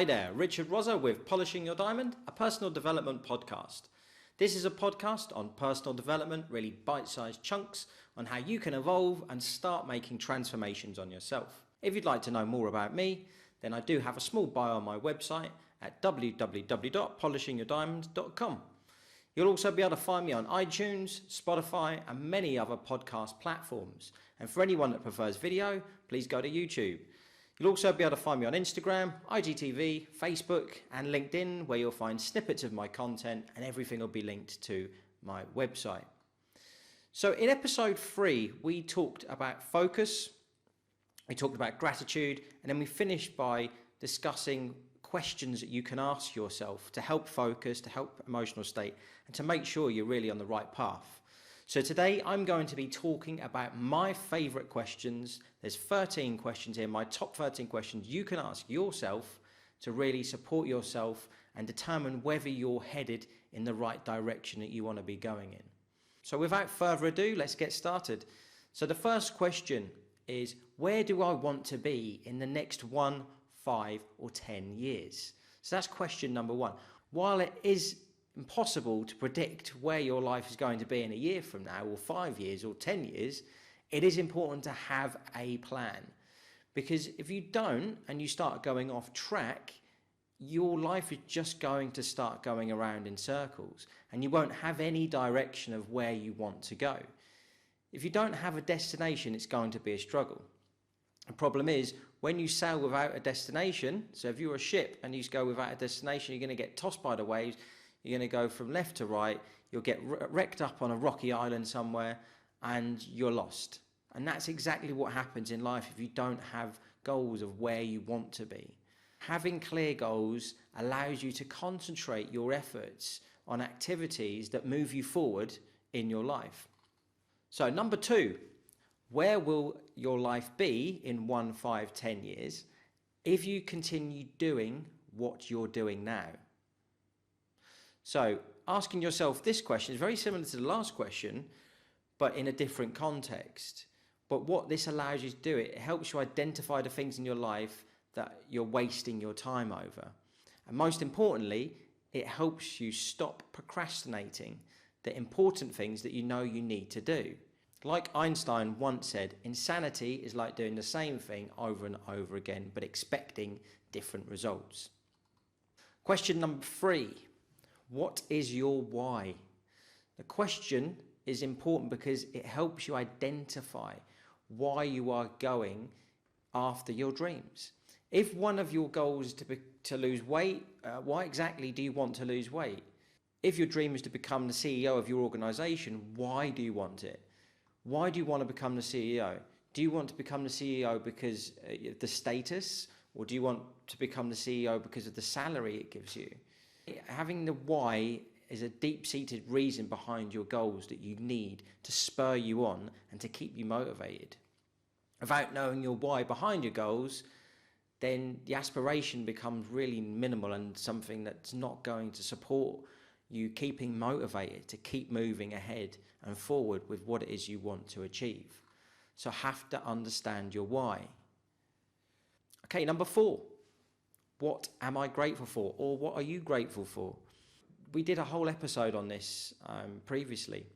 Hi there, Richard Rozza with Polishing Your Diamond, a personal development podcast. This is a podcast on personal development, really bite-sized chunks on how you can evolve and start making transformations on yourself. If you'd like to know more about me, then I do have a small bio on my website at www.polishingyourdiamond.com. You'll also be able to find me on iTunes, Spotify and many other podcast platforms. And for anyone that prefers video, please go to YouTube. You'll also be able to find me on Instagram, IGTV, Facebook and LinkedIn, where you'll find snippets of my content and everything will be linked to my website. So in episode 3, we talked about focus, we talked about gratitude, and then we finished by discussing questions that you can ask yourself to help focus, to help emotional state, and to make sure you're really on the right path. So today I'm going to be talking about my favourite questions. There's 13 questions here, my top 13 questions you can ask yourself to really support yourself and determine whether you're headed in the right direction that you want to be going in. So without further ado, let's get started. So the first question is, where do I want to be in the next 1, 5 or 10 years? So that's question number 1. While it is impossible to predict where your life is going to be in a year from now or 5 years or 10 years, it is important to have a plan. Because if you don't and you start going off track, your life is just going to start going around in circles and you won't have any direction of where you want to go. If you don't have a destination, it's going to be a struggle. The problem is when you sail without a destination, so if you're a ship and you go without a destination, you're going to get tossed by the waves. You're going to go from left to right, you'll get wrecked up on a rocky island somewhere and you're lost. And that's exactly what happens in life if you don't have goals of where you want to be. Having clear goals allows you to concentrate your efforts on activities that move you forward in your life. So number 2, where will your life be in 1, 5, 10 years if you continue doing what you're doing now? So asking yourself this question is very similar to the last question, but in a different context. But what this allows you to do, it helps you identify the things in your life that you're wasting your time over. And most importantly, it helps you stop procrastinating the important things that you know you need to do. Like Einstein once said, insanity is like doing the same thing over and over again, but expecting different results. Question number 3. What is your why? The question is important because it helps you identify why you are going after your dreams. If one of your goals is to lose weight, why exactly do you want to lose weight? If your dream is to become the CEO of your organisation, why do you want it? Why do you want to become the CEO? Do you want to become the CEO because of the status, or do you want to become the CEO because of the salary it gives you? Having the why is a deep-seated reason behind your goals that you need to spur you on and to keep you motivated. Without knowing your why behind your goals, then the aspiration becomes really minimal and something that's not going to support you keeping motivated to keep moving ahead and forward with what it is you want to achieve. So have to understand your why. Okay, number 4. What am I grateful for, or what are you grateful for? We did a whole episode on this previously.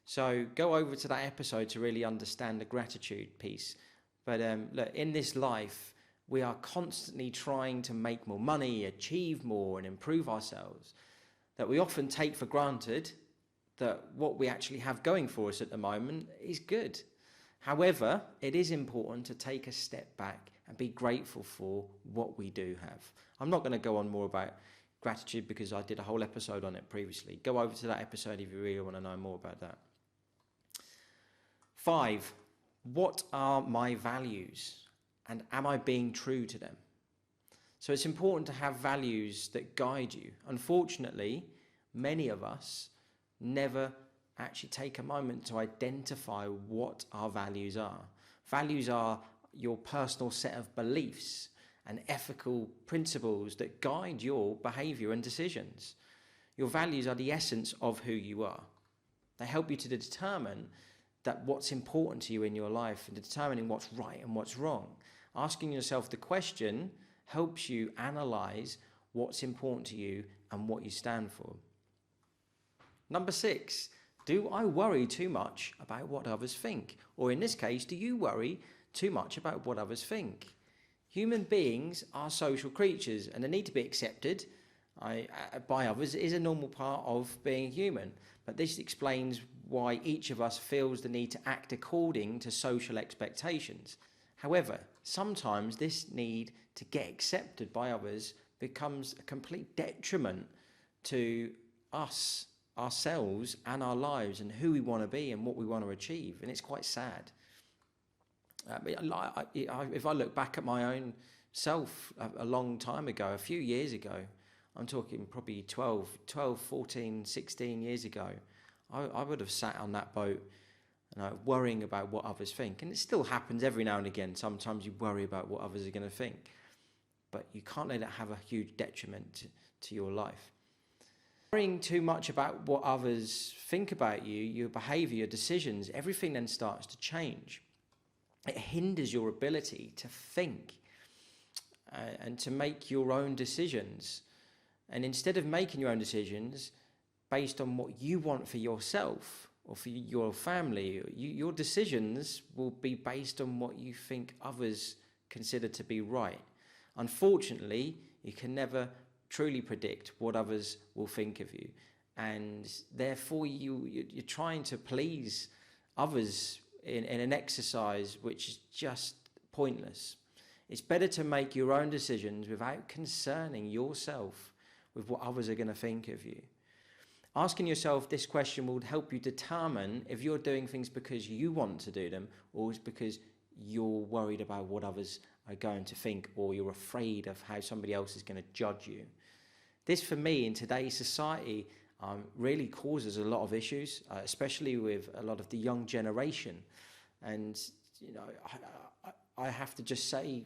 So go over to that episode to really understand the gratitude piece. But look, in this life, we are constantly trying to make more money, achieve more and improve ourselves, that we often take for granted that what we actually have going for us at the moment is good. However, it is important to take a step back and be grateful for what we do have. I'm not going to go on more about gratitude because I did a whole episode on it previously. Go over to that episode if you really want to know more about that. 5. What are my values and am I being true to them? So it's important to have values that guide you. Unfortunately, many of us never actually take a moment to identify what our values are. Values are your personal set of beliefs and ethical principles that guide your behaviour and decisions. Your values are the essence of who you are. They help you to determine that what's important to you in your life and determining what's right and what's wrong. Asking yourself the question helps you analyze what's important to you and what you stand for. Number 6, do I worry too much about what others think? Or in this case, do you worry too much about what others think? Human beings are social creatures and they need to be accepted by others. It is a normal part of being human. But this explains why each of us feels the need to act according to social expectations. However, sometimes this need to get accepted by others becomes a complete detriment to us, ourselves and our lives and who we want to be and what we want to achieve. And it's quite sad. If I look back at my own self a long time ago, a few years ago, I'm talking probably 12, 14, 16 years ago, I would have sat on that boat, worrying about what others think. And it still happens every now and again. Sometimes you worry about what others are going to think. But you can't let it have a huge detriment to your life. Worrying too much about what others think about you, your behaviour, your decisions, everything then starts to change. It hinders your ability to think and to make your own decisions. And instead of making your own decisions based on what you want for yourself or for your family, your decisions will be based on what you think others consider to be right. Unfortunately, you can never truly predict what others will think of you. And therefore, you're trying to please others in an exercise which is just pointless. It's better to make your own decisions without concerning yourself with what others are going to think of you. Asking yourself this question will help you determine if you're doing things because you want to do them or it's because you're worried about what others are going to think or you're afraid of how somebody else is going to judge you. This, for me, in today's society, really causes a lot of issues, especially with a lot of the young generation. And, I have to just say,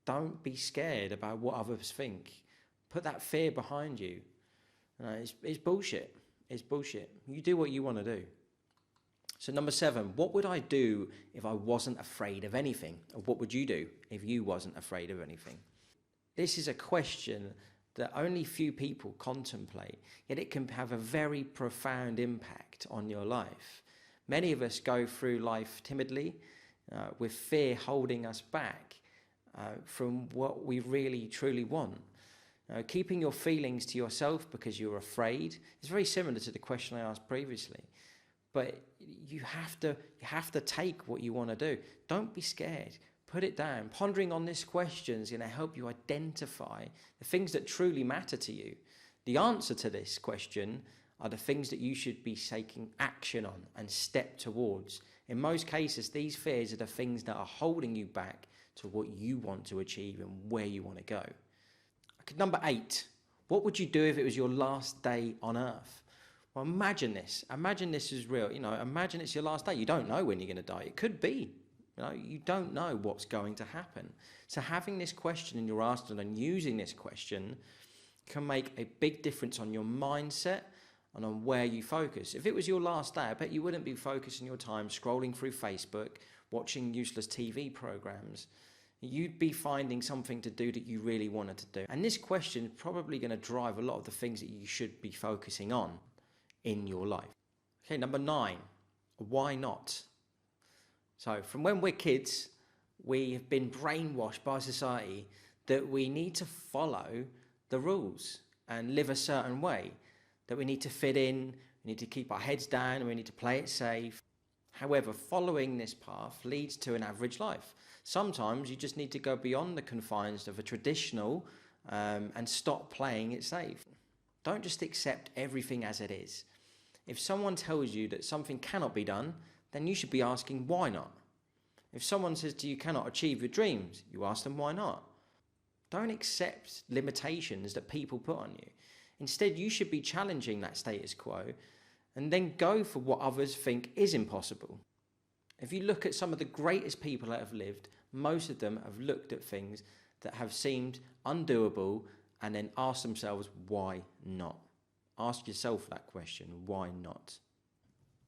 don't be scared about what others think. Put that fear behind you. It's bullshit. It's bullshit. You do what you want to do. So number 7, what would I do if I wasn't afraid of anything? Or what would you do if you wasn't afraid of anything? This is a question that only few people contemplate, yet it can have a very profound impact on your life. Many of us go through life timidly, with fear holding us back from what we really truly want. Keeping your feelings to yourself because you're afraid is very similar to the question I asked previously. But you have to take what you want to do. Don't be scared. Put it down. Pondering on this question is going to help you identify the things that truly matter to you. The answer to this question are the things that you should be taking action on and step towards. In most cases, these fears are the things that are holding you back to what you want to achieve and where you want to go. Okay, number 8, what would you do if it was your last day on earth? Well, imagine this. Imagine this is real. Imagine it's your last day. You don't know when you're going to die. It could be. You don't know what's going to happen. So having this question in your arsenal and using this question can make a big difference on your mindset and on where you focus. If it was your last day, I bet you wouldn't be focusing your time scrolling through Facebook, watching useless TV programs. You'd be finding something to do that you really wanted to do. And this question is probably going to drive a lot of the things that you should be focusing on in your life. Okay, number 9, why not? So from when we're kids, we have been brainwashed by society that we need to follow the rules and live a certain way, that we need to fit in, we need to keep our heads down, and we need to play it safe. However, following this path leads to an average life. Sometimes you just need to go beyond the confines of a traditional and stop playing it safe. Don't just accept everything as it is. If someone tells you that something cannot be done, then you should be asking why not. If someone says to you cannot achieve your dreams, you ask them why not. Don't accept limitations that people put on you. Instead, you should be challenging that status quo and then go for what others think is impossible. If you look at some of the greatest people that have lived, most of them have looked at things that have seemed undoable and then asked themselves, why not? Ask yourself that question, why not?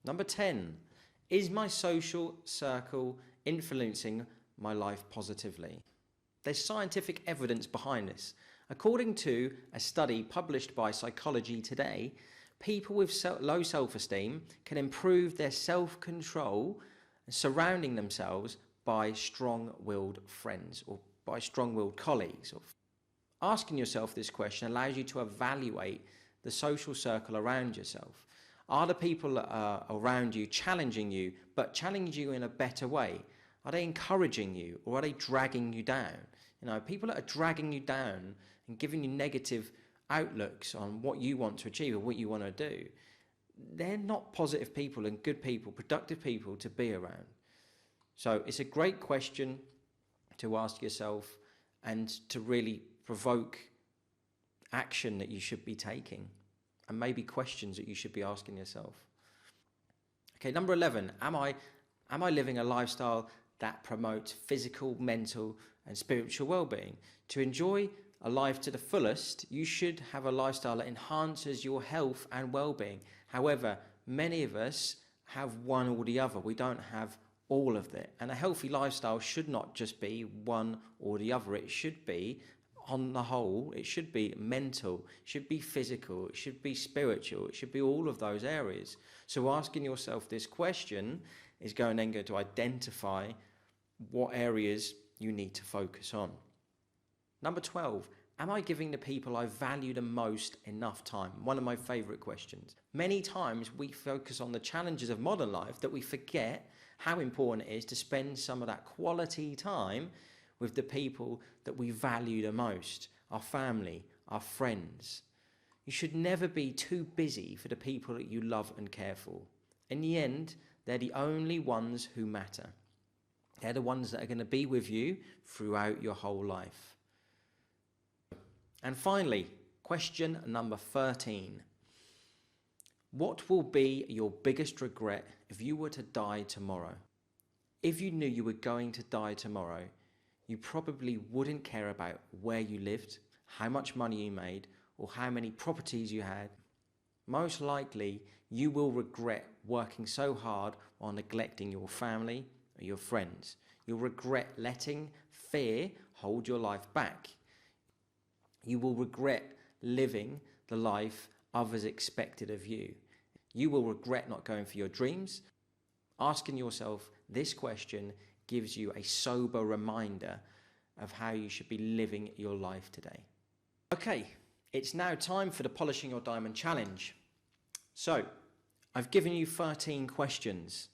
Number 10, is my social circle influencing my life positively? There's scientific evidence behind this. According to a study published by Psychology Today, people with low self-esteem can improve their self-control surrounding themselves by strong-willed friends or by strong-willed colleagues. Asking yourself this question allows you to evaluate the social circle around yourself. Are the people that are around you challenging you, but challenging you in a better way? Are they encouraging you, or are they dragging you down? People that are dragging you down and giving you negative outlooks on what you want to achieve or what you want to do, they're not positive people and good people, productive people to be around. So it's a great question to ask yourself and to really provoke action that you should be taking, and maybe questions that you should be asking yourself. Okay, number 11, am I living a lifestyle that promotes physical, mental, and spiritual well-being? To enjoy a life to the fullest, you should have a lifestyle that enhances your health and well-being. However, many of us have one or the other. We don't have all of it. And a healthy lifestyle should not just be one or the other. It should be, on the whole, it should be mental, it should be physical, it should be spiritual, it should be all of those areas. So asking yourself this question is going to identify what areas you need to focus on. Number 12, am I giving the people I value the most enough time? One of my favorite questions. Many times we focus on the challenges of modern life that we forget how important it is to spend some of that quality time with the people that we value the most, our family, our friends. You should never be too busy for the people that you love and care for. In the end, they're the only ones who matter. They're the ones that are going to be with you throughout your whole life. And finally, question number 13. What will be your biggest regret if you were to die tomorrow? If you knew you were going to die tomorrow, you probably wouldn't care about where you lived, how much money you made, or how many properties you had. Most likely, you will regret working so hard while neglecting your family or your friends. You'll regret letting fear hold your life back. You will regret living the life others expected of you. You will regret not going for your dreams. Asking yourself this question gives you a sober reminder of how you should be living your life today. Okay, it's now time for the Polishing Your Diamond Challenge. So, I've given you 13 questions.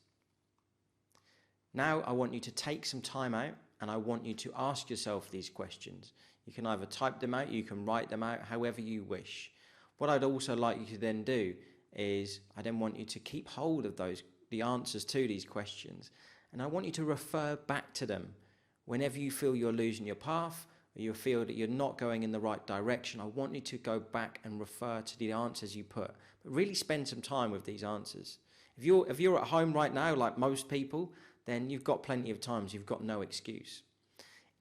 Now I want you to take some time out and I want you to ask yourself these questions. You can either type them out, you can write them out, however you wish. What I'd also like you to then do is I then want you to keep hold of the answers to these questions, and I want you to refer back to them whenever you feel you're losing your path or you feel that you're not going in the right direction. I want you to go back and refer to the answers you put, but really spend some time with these answers. If you're at home right now, like most people, then you've got plenty of time, so you've got no excuse.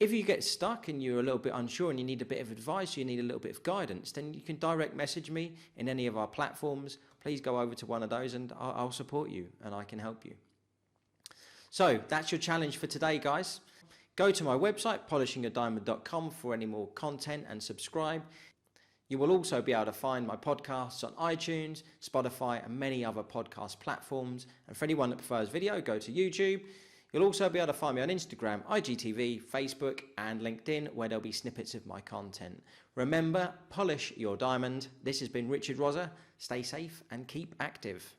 If you get stuck and you're a little bit unsure and you need a bit of advice, you need a little bit of guidance, then you can direct message me in any of our platforms. Please go over to one of those and I'll support you and I can help you. So that's your challenge for today, guys. Go to my website, polishingyourdiamond.com, for any more content and subscribe. You will also be able to find my podcasts on iTunes, Spotify, and many other podcast platforms. And for anyone that prefers video, go to YouTube. You'll also be able to find me on Instagram, IGTV, Facebook, and LinkedIn, where there'll be snippets of my content. Remember, polish your diamond. This has been Richard Roza. Stay safe and keep active.